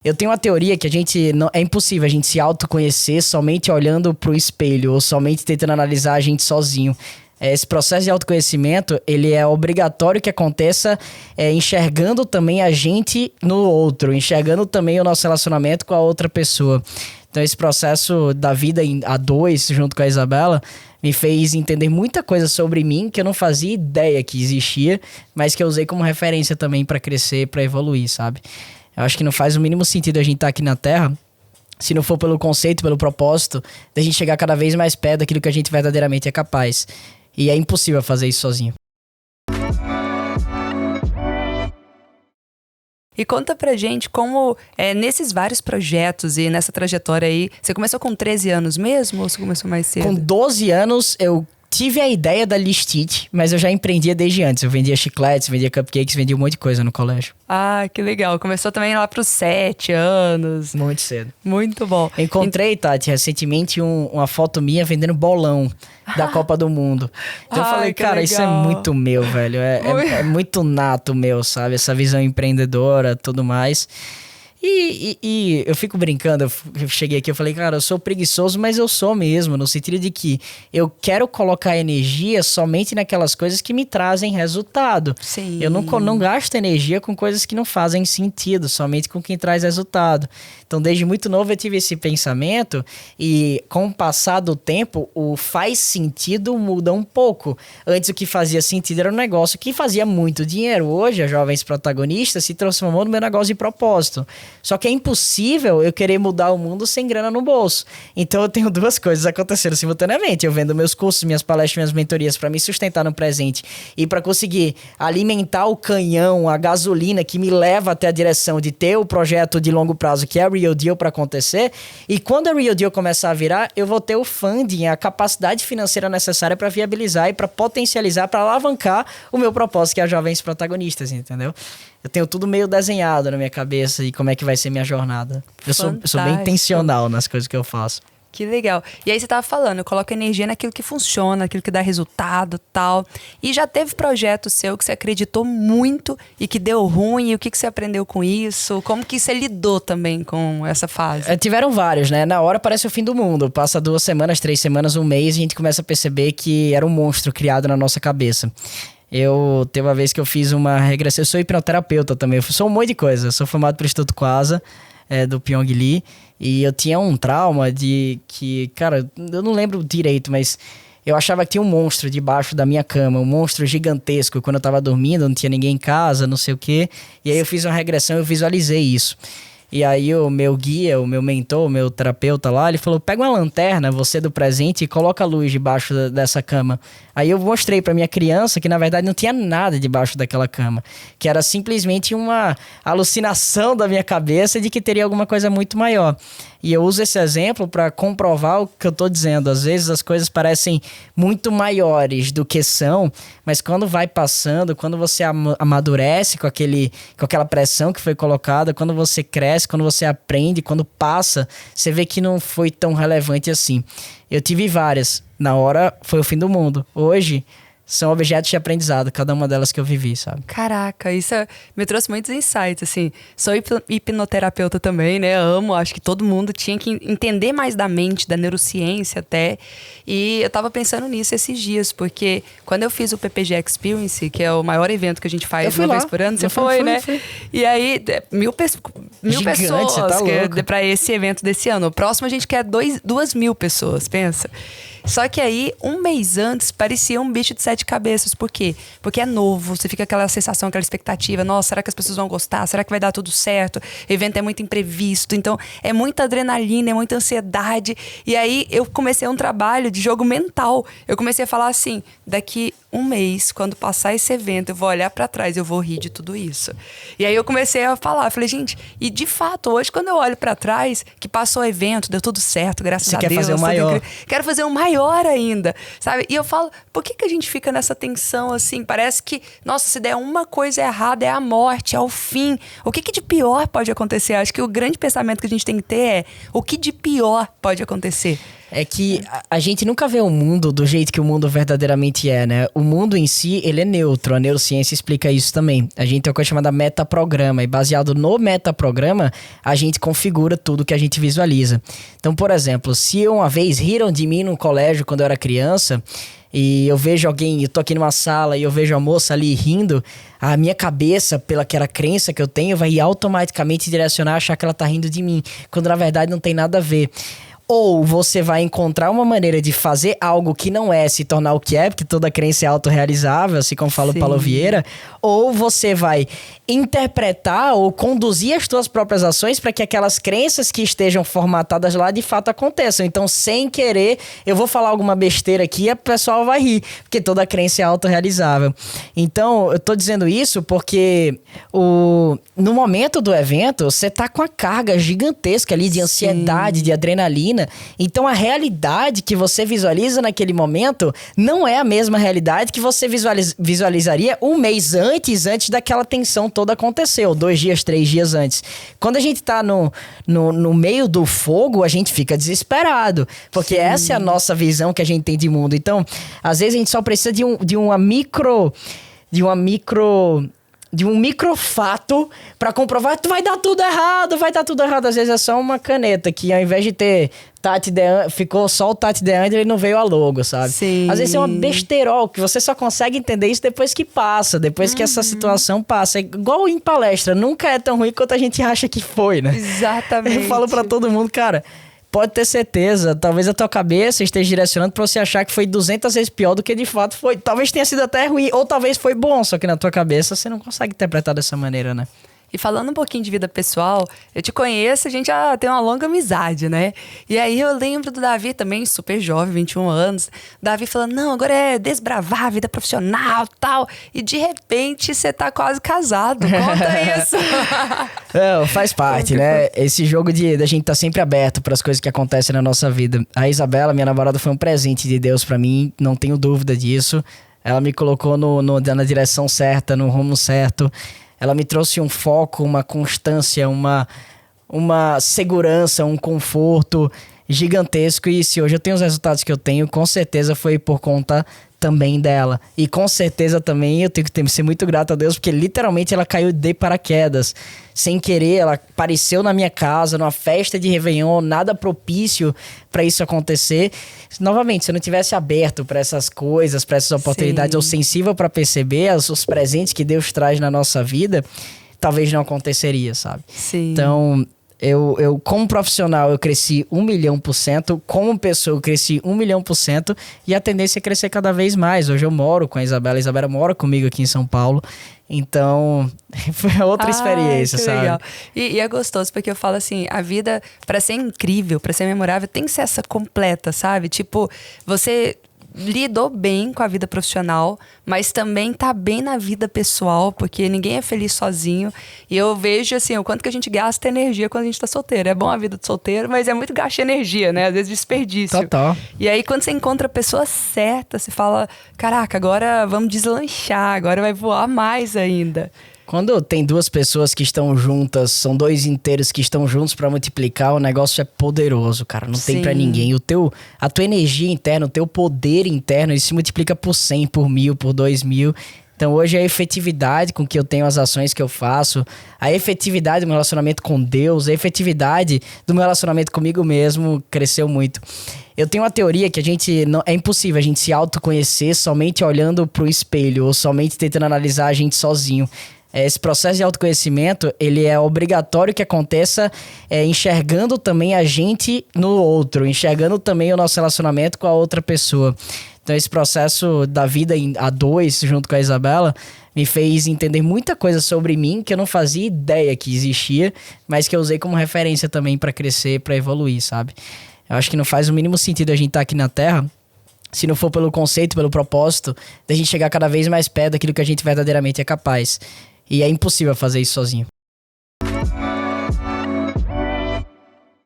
Eu tenho uma teoria que a gente não, é impossível a gente se autoconhecer somente olhando pro espelho ou somente tentando analisar a gente sozinho. Esse processo de autoconhecimento, ele é obrigatório que aconteça enxergando também a gente no outro, enxergando também o nosso relacionamento com a outra pessoa. Então esse processo da vida a dois, junto com a Isabela, me fez entender muita coisa sobre mim que eu não fazia ideia que existia, mas que eu usei como referência também para crescer, para evoluir, sabe? Eu acho que não faz o mínimo sentido a gente estar aqui na Terra se não for pelo conceito, pelo propósito, da gente chegar cada vez mais perto daquilo que a gente verdadeiramente é capaz. E é impossível fazer isso sozinho. E conta pra gente como, nesses vários projetos e nessa trajetória aí, você começou com 13 anos mesmo ou você começou mais cedo? Com 12 anos, eu tive a ideia da Listit, mas eu já empreendia desde antes. Eu vendia chicletes, vendia cupcakes, vendia um monte de coisa no colégio. Ah, que legal. Começou também lá pros 7 anos. Muito cedo. Muito bom. Encontrei, Tati, recentemente uma foto minha vendendo bolão da Copa do Mundo. Então eu falei, cara, isso é muito meu, velho. É muito nato meu, sabe? Essa visão empreendedora, tudo mais. E eu fico brincando, eu cheguei aqui, eu falei, cara, eu sou preguiçoso, mas eu sou mesmo, no sentido de que eu quero colocar energia somente naquelas coisas que me trazem resultado. Sim. Eu não gasto energia com coisas que não fazem sentido, somente com quem traz resultado. Então, desde muito novo eu tive esse pensamento e com o passar do tempo, o faz sentido muda um pouco. Antes o que fazia sentido era um negócio que fazia muito dinheiro. Hoje, a Jovens Protagonistas se transformou no meu negócio de propósito. Só que é impossível eu querer mudar o mundo sem grana no bolso. Então eu tenho duas coisas acontecendo simultaneamente. Eu vendo meus cursos, minhas palestras, minhas mentorias para me sustentar no presente e para conseguir alimentar o canhão, a gasolina que me leva até a direção de ter o projeto de longo prazo que é a Real Deal para acontecer. E quando a Real Deal começar a virar, eu vou ter o funding, a capacidade financeira necessária para viabilizar e para potencializar, para alavancar o meu propósito, que é a Jovens Protagonistas, entendeu? Eu tenho tudo meio desenhado na minha cabeça e como é que vai ser minha jornada. Eu sou bem intencional nas coisas que eu faço. Que legal. E aí você tava falando, eu coloco energia naquilo que funciona, naquilo que dá resultado e tal. E já teve projeto seu que você acreditou muito e que deu ruim? E o que você aprendeu com isso? Como que você lidou também com essa fase? Tiveram vários, né? Na hora parece o fim do mundo. Passa 2 semanas, 3 semanas, 1 mês e a gente começa a perceber que era um monstro criado na nossa cabeça. Teve uma vez que eu fiz uma regressão. Eu sou hipnoterapeuta também. Eu sou um monte de coisa. Eu sou formado pelo Instituto Kwasa, do Pyong Lee. E eu tinha um trauma de que, cara, eu não lembro direito, mas eu achava que tinha um monstro debaixo da minha cama. Um monstro gigantesco. Quando eu tava dormindo, não tinha ninguém em casa, não sei o quê. E aí eu fiz uma regressão e eu visualizei isso. E aí o meu guia, o meu mentor, o meu terapeuta lá, ele falou, pega uma lanterna, você do presente, e coloca a luz debaixo dessa cama. Aí eu mostrei pra minha criança que na verdade não tinha nada debaixo daquela cama. Que era simplesmente uma alucinação da minha cabeça de que teria alguma coisa muito maior. E eu uso esse exemplo para comprovar o que eu tô dizendo. Às vezes as coisas parecem muito maiores do que são, mas quando vai passando, quando você amadurece com aquela pressão que foi colocada, quando você cresce, quando você aprende, quando passa, você vê que não foi tão relevante assim. Eu tive várias. Na hora foi o fim do mundo. Hoje são objetos de aprendizado, cada uma delas que eu vivi, sabe? Caraca, isso me trouxe muitos insights, assim. Sou hipnoterapeuta também, né? Amo, acho que todo mundo tinha que entender mais da mente, da neurociência até. E eu tava pensando nisso esses dias, porque quando eu fiz o PPG Experience, que é o maior evento que a gente faz uma vez por ano, você foi, né? Fui. E aí, mil pessoas tá pra esse evento desse ano. O próximo a gente quer 2.000 pessoas, pensa. Só que aí, 1 mês antes, parecia um bicho de 7 cabeças. Por quê? Porque é novo, você fica aquela sensação, aquela expectativa. Nossa, será que as pessoas vão gostar? Será que vai dar tudo certo? O evento é muito imprevisto. Então, é muita adrenalina, é muita ansiedade. E aí, eu comecei um trabalho de jogo mental. Eu comecei a falar assim, daqui 1 mês, quando passar esse evento, eu vou olhar pra trás, eu vou rir de tudo isso. E aí, eu comecei a falar. Eu falei, gente, e de fato, hoje, quando eu olho pra trás, que passou o evento, deu tudo certo, graças a Deus. Você quer fazer o maior. Quero fazer o maior ainda, sabe? E eu falo, por que a gente fica nessa tensão assim? Parece que, nossa, se der uma coisa errada, é a morte, é o fim. O que de pior pode acontecer? Acho que o grande pensamento que a gente tem que ter é, o que de pior pode acontecer? É que a gente nunca vê o mundo do jeito que o mundo verdadeiramente é, né? O mundo em si, ele é neutro. A neurociência explica isso também. A gente tem uma coisa chamada metaprograma. E baseado no metaprograma, a gente configura tudo que a gente visualiza. Então, por exemplo, se uma vez riram de mim no colégio quando eu era criança... E eu vejo alguém, eu tô aqui numa sala e eu vejo a moça ali rindo, a minha cabeça, pela aquela crença que eu tenho, vai automaticamente direcionar a achar que ela tá rindo de mim, quando na verdade não tem nada a ver. Ou você vai encontrar uma maneira de fazer algo que não é se tornar o que é, porque toda crença é autorrealizável, assim como fala o Paulo Vieira. Ou você vai interpretar ou conduzir as suas próprias ações para que aquelas crenças que estejam formatadas lá de fato aconteçam. Então, sem querer, eu vou falar alguma besteira aqui e o pessoal vai rir, porque toda crença é autorrealizável. Então, eu tô dizendo isso porque no momento do evento, você tá com a carga gigantesca ali de ansiedade, de adrenalina. Então a realidade que você visualiza naquele momento não é a mesma realidade que você visualizaria um mês antes daquela tensão toda acontecer, ou 2 dias, 3 dias antes. Quando a gente tá no meio do fogo, a gente fica desesperado, porque essa é a nossa visão que a gente tem de mundo. Então, às vezes a gente só precisa de um microfato pra comprovar que vai dar tudo errado. Às vezes é só uma caneta que ao invés de ter ficou só o Tati DeAndre, ele não veio a logo, sabe? Sim. Às vezes é uma besterol, que você só consegue entender isso depois que passa, depois que essa situação passa. É igual em palestra, nunca é tão ruim quanto a gente acha que foi, né? Exatamente. Eu falo pra todo mundo, cara... Pode ter certeza, talvez a tua cabeça esteja direcionando pra você achar que foi 200 vezes pior do que de fato foi. Talvez tenha sido até ruim, ou talvez foi bom, só que na tua cabeça você não consegue interpretar dessa maneira, né? E falando um pouquinho de vida pessoal, eu te conheço, a gente já tem uma longa amizade, né? E aí eu lembro do Davi também, super jovem, 21 anos. Davi falando, não, agora é desbravar a vida profissional e tal. E de repente você tá quase casado. Conta isso. Não, faz parte, né? Esse jogo da gente tá sempre aberto para as coisas que acontecem na nossa vida. A Isabela, minha namorada, foi um presente de Deus para mim, não tenho dúvida disso. Ela me colocou na direção certa, no rumo certo. Ela me trouxe um foco, uma constância, uma segurança, um conforto gigantesco. E se hoje eu tenho os resultados que eu tenho, com certeza foi por conta também dela. E com certeza também eu tenho que ser muito grato a Deus, porque literalmente ela caiu de paraquedas. Sem querer, ela apareceu na minha casa, numa festa de Réveillon, nada propício para isso acontecer. Novamente, se eu não tivesse aberto para essas coisas, para essas oportunidades, ou sensível para perceber os presentes que Deus traz na nossa vida, talvez não aconteceria, sabe? Sim. Então... Eu, como profissional, eu cresci 1.000.000%. Como pessoa, eu cresci 1.000.000%. E a tendência é crescer cada vez mais. Hoje eu moro com a Isabela mora comigo aqui em São Paulo. Então, foi outra experiência, que sabe? legal. E é gostoso, porque eu falo assim, a vida, pra ser incrível, pra ser memorável, tem que ser essa completa, sabe? Tipo, você... lidou bem com a vida profissional, mas também tá bem na vida pessoal, porque ninguém é feliz sozinho. E eu vejo, assim, o quanto que a gente gasta energia quando a gente tá solteiro. É bom a vida de solteiro, mas é muito gasto de energia, né? Às vezes desperdício. Total. E aí, quando você encontra a pessoa certa, você fala, caraca, agora vamos deslanchar, agora vai voar mais ainda. Quando tem 2 pessoas que estão juntas, são 2 inteiros que estão juntos pra multiplicar, o negócio é poderoso, cara. Não tem pra ninguém. A tua energia interna, o teu poder interno, ele se multiplica por 100, por 1.000, por 2.000. Então hoje a efetividade com que eu tenho as ações que eu faço, a efetividade do meu relacionamento com Deus, a efetividade do meu relacionamento comigo mesmo cresceu muito. Eu tenho uma teoria que é impossível a gente se autoconhecer somente olhando pro espelho ou somente tentando analisar a gente sozinho. Esse processo de autoconhecimento, ele é obrigatório que aconteça enxergando também a gente no outro, enxergando também o nosso relacionamento com a outra pessoa. Então esse processo da vida a 2, junto com a Isabela, me fez entender muita coisa sobre mim que eu não fazia ideia que existia, mas que eu usei como referência também para crescer, para evoluir, sabe? Eu acho que não faz o mínimo sentido a gente estar aqui na Terra se não for pelo conceito, pelo propósito, da gente chegar cada vez mais perto daquilo que a gente verdadeiramente é capaz. E é impossível fazer isso sozinho.